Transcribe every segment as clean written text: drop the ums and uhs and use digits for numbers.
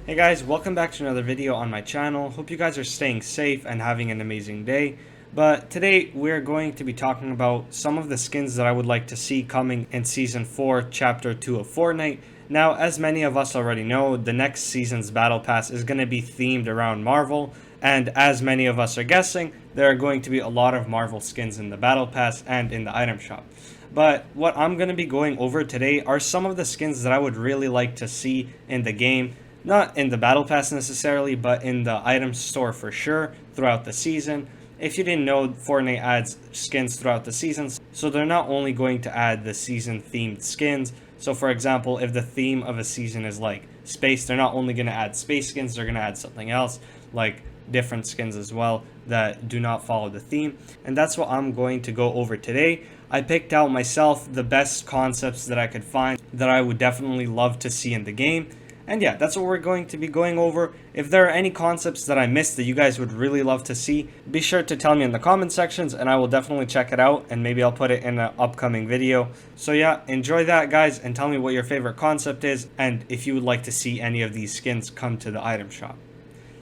Hey guys, welcome back to another video on my channel. Hope you guys are staying safe and having an amazing day. But today we're going to be talking about some of the skins that I would like to see coming in Season 4, Chapter 2 of Fortnite. Now, as many of us already know, the next season's Battle Pass is going to be themed around Marvel. And as many of us are guessing, there are going to be a lot of Marvel skins in the Battle Pass and in the item shop. But what I'm going to be going over today are some of the skins that I would really like to see in the game. Not in the Battle Pass necessarily, but in the item store for sure throughout the season. If you didn't know, Fortnite adds skins throughout the seasons, so they're not only going to add the season themed skins. So for example, if the theme of a season is like space, they're not only going to add space skins, they're going to add something else, like different skins as well that do not follow the theme. And that's what I'm going to go over today. I picked out myself the best concepts that I could find that I would definitely love to see in the game. And yeah, that's what we're going to be going over. If there are any concepts that I missed that you guys would really love to see, be sure to tell me in the comment sections and I will definitely check it out and maybe I'll put it in an upcoming video. So yeah, enjoy that guys and tell me what your favorite concept is and if you would like to see any of these skins come to the item shop.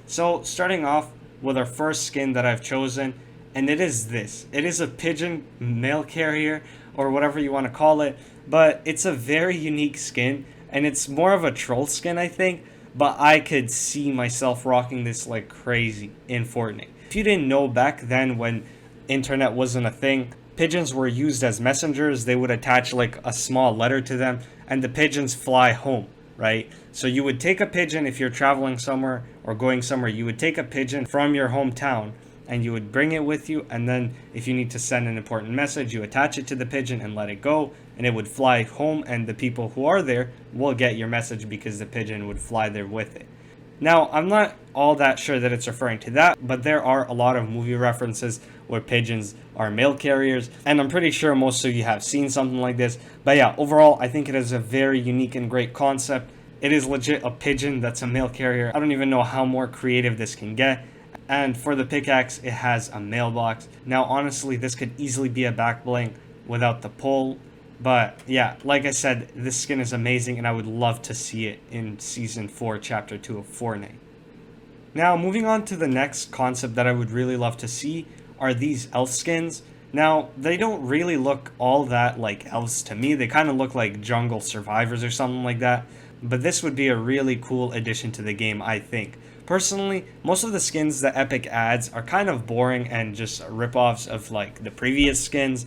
So starting off with our first skin that I've chosen, and it is this. It is a Pigeon mail carrier or whatever you want to call it, but it's a very unique skin. And it's more of a troll skin, I think, but I could see myself rocking this like crazy in Fortnite. If you didn't know, back then when internet wasn't a thing, pigeons were used as messengers. They would attach like a small letter to them and the pigeons fly home, right? So you would take a pigeon if you're traveling somewhere or going somewhere, you would take a pigeon from your hometown and you would bring it with you, and then if you need to send an important message, you attach it to the pigeon and let it go, and it would fly home, and the people who are there will get your message because the pigeon would fly there with it. Now, I'm not all that sure that it's referring to that, but there are a lot of movie references where pigeons are mail carriers, and I'm pretty sure most of you have seen something like this. But yeah, overall, I think it is a very unique and great concept. It is legit a pigeon that's a mail carrier. I don't even know how more creative this can get. And for the pickaxe, it has a mailbox. Now, honestly, this could easily be a back bling without the pull. But yeah, like I said, this skin is amazing and I would love to see it in Season 4, Chapter 2 of Fortnite. Now, moving on to the next concept that I would really love to see are these elf skins. Now, they don't really look all that like elves to me. They kind of look like jungle survivors or something like that. But this would be a really cool addition to the game, I think. Personally, most of the skins that Epic adds are kind of boring and just ripoffs of like the previous skins.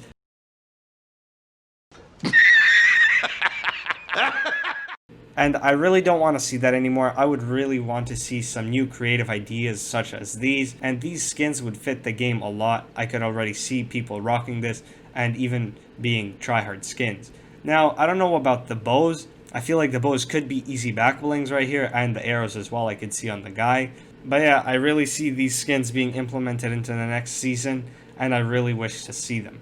And I really don't want to see that anymore. I would really want to see some new creative ideas such as these, and these skins would fit the game a lot. I could already see people rocking this and even being tryhard skins. Now, I don't know about the bows. I feel like the bows could be easy back blings right here, and the arrows as well I could see on the guy. But yeah, I really see these skins being implemented into the next season, and I really wish to see them.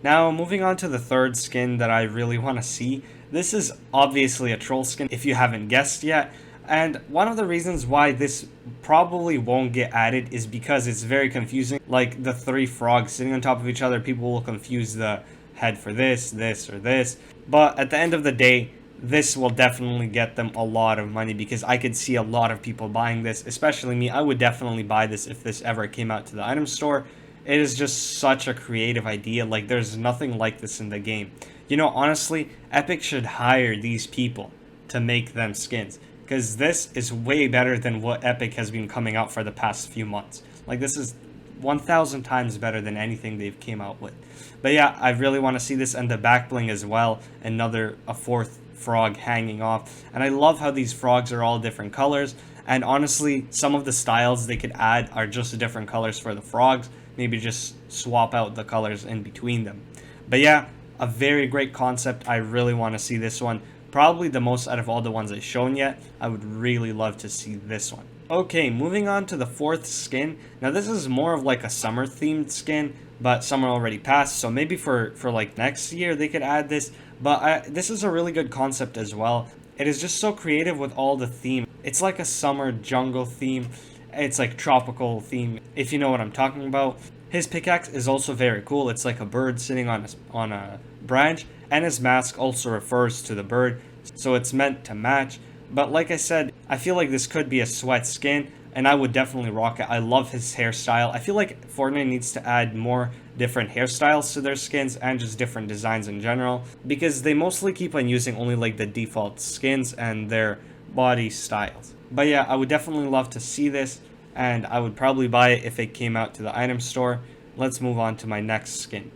Now, moving on to the third skin that I really want to see. This is obviously a troll skin, if you haven't guessed yet. And one of the reasons why this probably won't get added is because it's very confusing. Like the three frogs sitting on top of each other, people will confuse the head for this, this, or this. But at the end of the day, this will definitely get them a lot of money because I could see a lot of people buying this, especially me. I would definitely buy this if this ever came out to the item store. It is just such a creative idea. Like, there's nothing like this in the game. You know, honestly, Epic should hire these people to make them skins because this is way better than what Epic has been coming out for the past few months. Like, this is 1,000 times better than anything they've came out with. But yeah, I really want to see this, and the back bling as well. A fourth frog hanging off, and I love how these frogs are all different colors. And honestly, some of the styles they could add are just different colors for the frogs. Maybe just swap out the colors in between them. But yeah, a very great concept. I really want to see this one. Probably the most out of all the ones I've shown yet. I would really love to see this one. Okay, moving on to the fourth skin. Now this is more of like a summer themed skin, but summer already passed, so maybe for like next year they could add this. But this is a really good concept as well. It is just so creative with all the theme. It's like a summer jungle theme. It's like tropical theme, if you know what I'm talking about. His pickaxe is also very cool. It's like a bird sitting on a branch, and his mask also refers to the bird, so it's meant to match. But like I said, I feel like this could be a sweat skin, and I would definitely rock it. I love his hairstyle. I feel like Fortnite needs to add more different hairstyles to their skins and just different designs in general, because they mostly keep on using only like the default skins and their body styles. But yeah, I would definitely love to see this, and I would probably buy it if it came out to the item store. Let's move on to my next skin.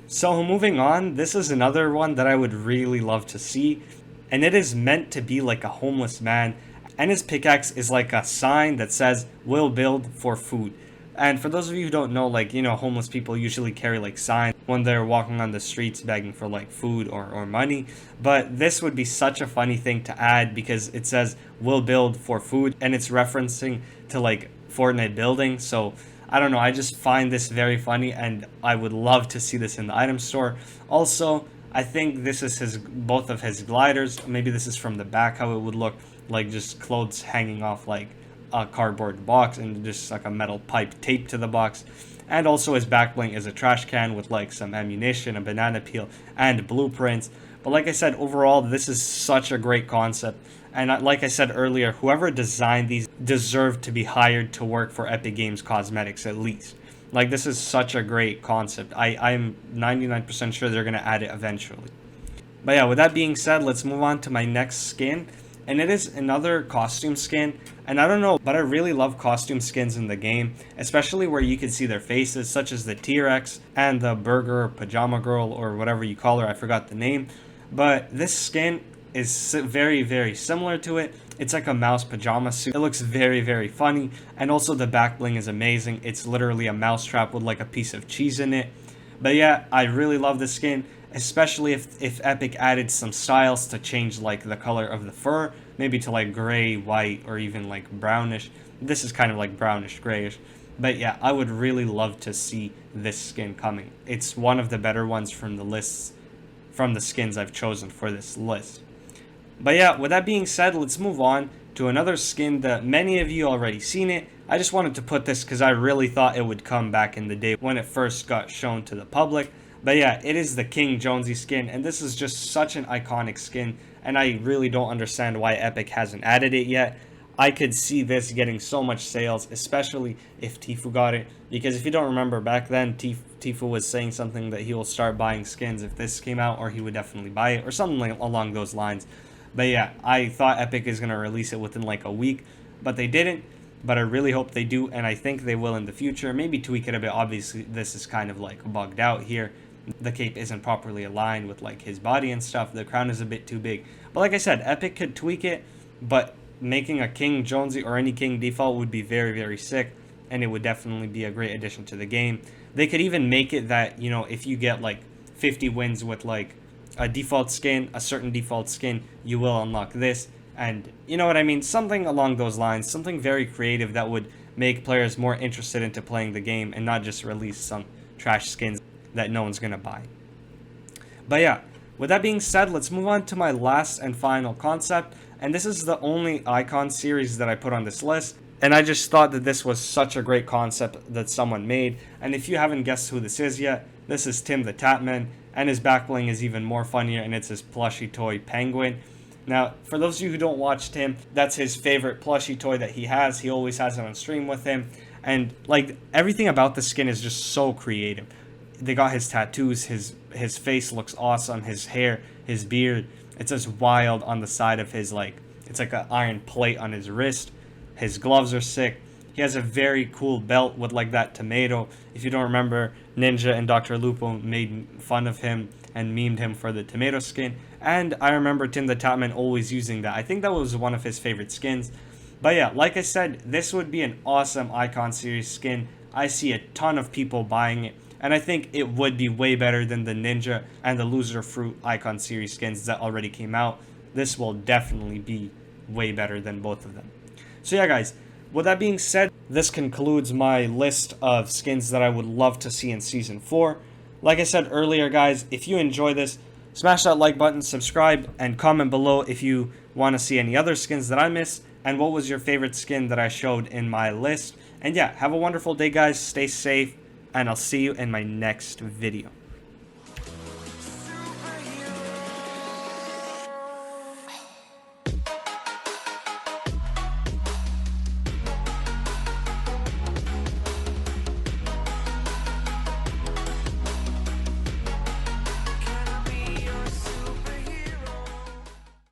So moving on, this is another one that I would really love to see, and it is meant to be like a homeless man, and his pickaxe is like a sign that says "will build for food." And for those of you who don't know, like, homeless people usually carry like signs when they're walking on the streets begging for like food or money. But this would be such a funny thing to add because it says "will build for food" and it's referencing to like Fortnite building. So I don't know, I just find this very funny and I would love to see this in the item store. Also, I think this is both of his gliders. Maybe this is from the back how it would look, like just clothes hanging off like a cardboard box and just like a metal pipe taped to the box. And also his back bling is a trash can with like some ammunition, a banana peel, and blueprints. But like I said, overall, this is such a great concept. And like I said earlier, whoever designed these deserved to be hired to work for Epic Games Cosmetics at least. Like, this is such a great concept. I'm 99% sure they're going to add it eventually. But yeah, with that being said, let's move on to my next skin. And it is another costume skin. And I don't know, but I really love costume skins in the game, especially where you can see their faces, such as the T-Rex and the Burger Pajama Girl, or whatever you call her, I forgot the name. But this skin is very, very similar to it. It's like a mouse pajama suit. It looks very, very funny. And also the back bling is amazing. It's literally a mousetrap with like a piece of cheese in it. But yeah, I really love this skin, especially if Epic added some styles to change like the color of the fur, maybe to like gray, white, or even like brownish. This is kind of like brownish grayish. But yeah, I would really love to see this skin coming. It's one of the better ones from the lists, from the skins I've chosen for this list. But yeah, with that being said, let's move on to another skin that many of you already seen it. I just wanted to put this because I really thought it would come back in the day when it first got shown to the public. But yeah, it is the King Jonesy skin, and this is just such an iconic skin, and I really don't understand why Epic hasn't added it yet. I could see this getting so much sales, especially if Tfue got it, because if you don't remember, back then Tfue was saying something that he will start buying skins if this came out, or he would definitely buy it, or something like along those lines. But yeah, I thought Epic is going to release it within like a week, but they didn't. But I really hope they do, and I think they will in the future. Maybe tweak it a bit. Obviously, this is kind of like bugged out here. The cape isn't properly aligned with like his body and stuff. The crown is a bit too big. But like I said, Epic could tweak it, but making a King Jonesy or any King default would be very, very sick, and it would definitely be a great addition to the game. They could even make it that, if you get like 50 wins with like a default skin, a certain default skin, you will unlock this. And you know what I mean? Something along those lines. Something very creative that would make players more interested into playing the game and not just release some trash skins that no one's going to buy. But yeah, with that being said, let's move on to my last and final concept. And this is the only icon series that I put on this list. And I just thought that this was such a great concept that someone made. And if you haven't guessed who this is yet, this is Tim the Tatman. And his back bling is even more funnier, and it's his plushie toy penguin. Now, for those of you who don't watch Tim, that's his favorite plushie toy that he has. He always has it on stream with him. And like everything about the skin is just so creative. They got his tattoos, his face looks awesome, his hair, his beard. It's just wild on the side of his, like, it's like an iron plate on his wrist. His gloves are sick. He has a very cool belt with like that tomato. If you don't remember, Ninja and Dr. Lupo made fun of him and memed him for the tomato skin. And I remember Tim the Tatman always using that. I think that was one of his favorite skins. But yeah, like I said, this would be an awesome Icon Series skin. I see a ton of people buying it. And I think it would be way better than the Ninja and the Loser Fruit Icon Series skins that already came out. This will definitely be way better than both of them. So yeah, guys. With that being said, this concludes my list of skins that I would love to see in Season 4. Like I said earlier, guys, if you enjoy this, smash that like button, subscribe, and comment below if you want to see any other skins that I missed, and what was your favorite skin that I showed in my list. And yeah, have a wonderful day, guys. Stay safe, and I'll see you in my next video.